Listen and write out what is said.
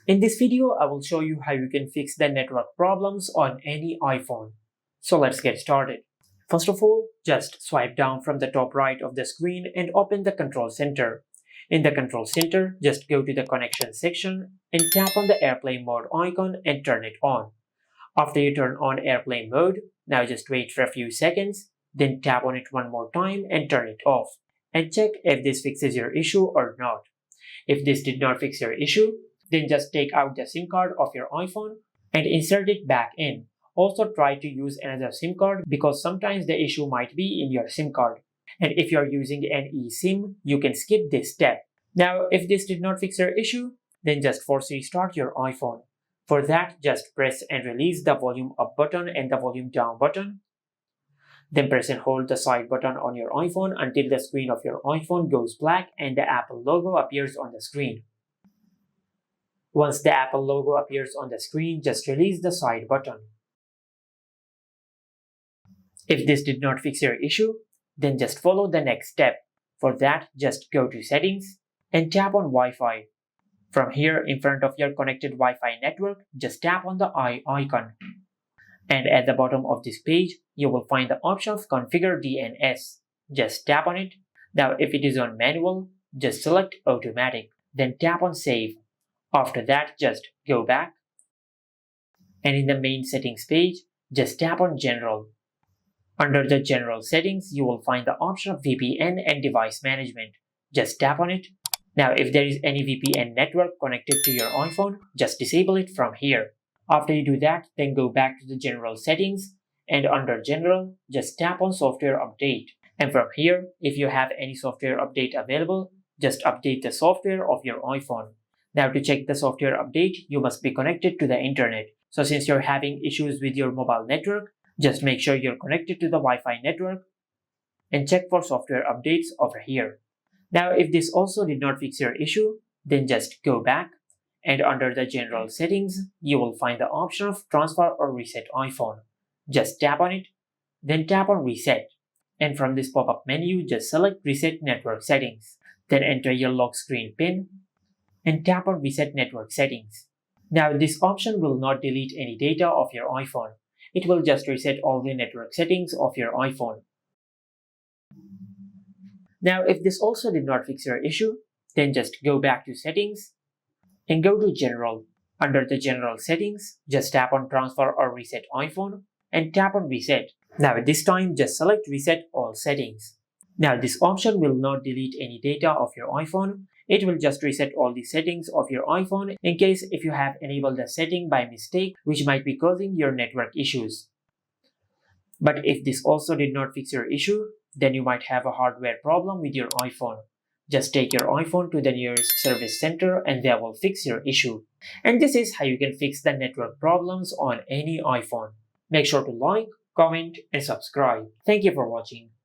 In this video, I will show you how you can fix the network problems on any iPhone. So let's get started. First of all, just swipe down from the top right of the screen and open the Control Center. In the Control Center, just go to the Connection section and tap on the Airplane Mode icon and turn it on. After you turn on Airplane Mode, now just wait for a few seconds, then tap on it one more time and turn it off. And check if this fixes your issue or not. If this did not fix your issue, then just take out the SIM card of your iPhone and insert it back in. Also try to use another SIM card because sometimes the issue might be in your SIM card. And if you're using an eSIM, you can skip this step. Now, if this did not fix your issue, then just force restart your iPhone. For that, just press and release the volume up button and the volume down button. Then press and hold the side button on your iPhone until the screen of your iPhone goes black and the Apple logo appears on the screen. Once the Apple logo appears on the screen, just release the side button. If this did not fix your issue, then just follow the next step. For that, just go to Settings and tap on Wi-Fi. From here, in front of your connected Wi-Fi network, just tap on the eye icon. And at the bottom of this page, you will find the option of Configure DNS. Just tap on it. Now, if it is on manual, just select Automatic. Then tap on Save. After that, just go back. And in the main settings page, just tap on General. Under the General settings, you will find the option of VPN and device management. Just tap on it. Now, if there is any VPN network connected to your iPhone, just disable it from here. After you do that, then go back to the General settings, and under General, just tap on Software Update. And from here, if you have any software update available, just update the software of your iPhone. Now, to check the software update, you must be connected to the internet. So since you're having issues with your mobile network, just make sure you're connected to the Wi-Fi network and check for software updates over here. Now, if this also did not fix your issue, then just go back, and under the General settings, you will find the option of Transfer or Reset iPhone. Just tap on it, then tap on Reset. And from this pop-up menu, just select Reset Network Settings. Then enter your lock screen PIN and tap on Reset Network Settings. Now, this option will not delete any data of your iPhone. It will just reset all the network settings of your iPhone. Now, if this also did not fix your issue, then just go back to Settings and go to General. Under the General settings, just tap on Transfer or Reset iPhone and tap on Reset. Now, at this time, just select Reset All Settings. Now, this option will not delete any data of your iPhone. It will just reset all the settings of your iPhone in case if you have enabled the setting by mistake, which might be causing your network issues. But if this also did not fix your issue, then you might have a hardware problem with your iPhone. Just take your iPhone to the nearest service center and they will fix your issue. And this is how you can fix the network problems on any iPhone. Make sure to like, comment, and subscribe. Thank you for watching.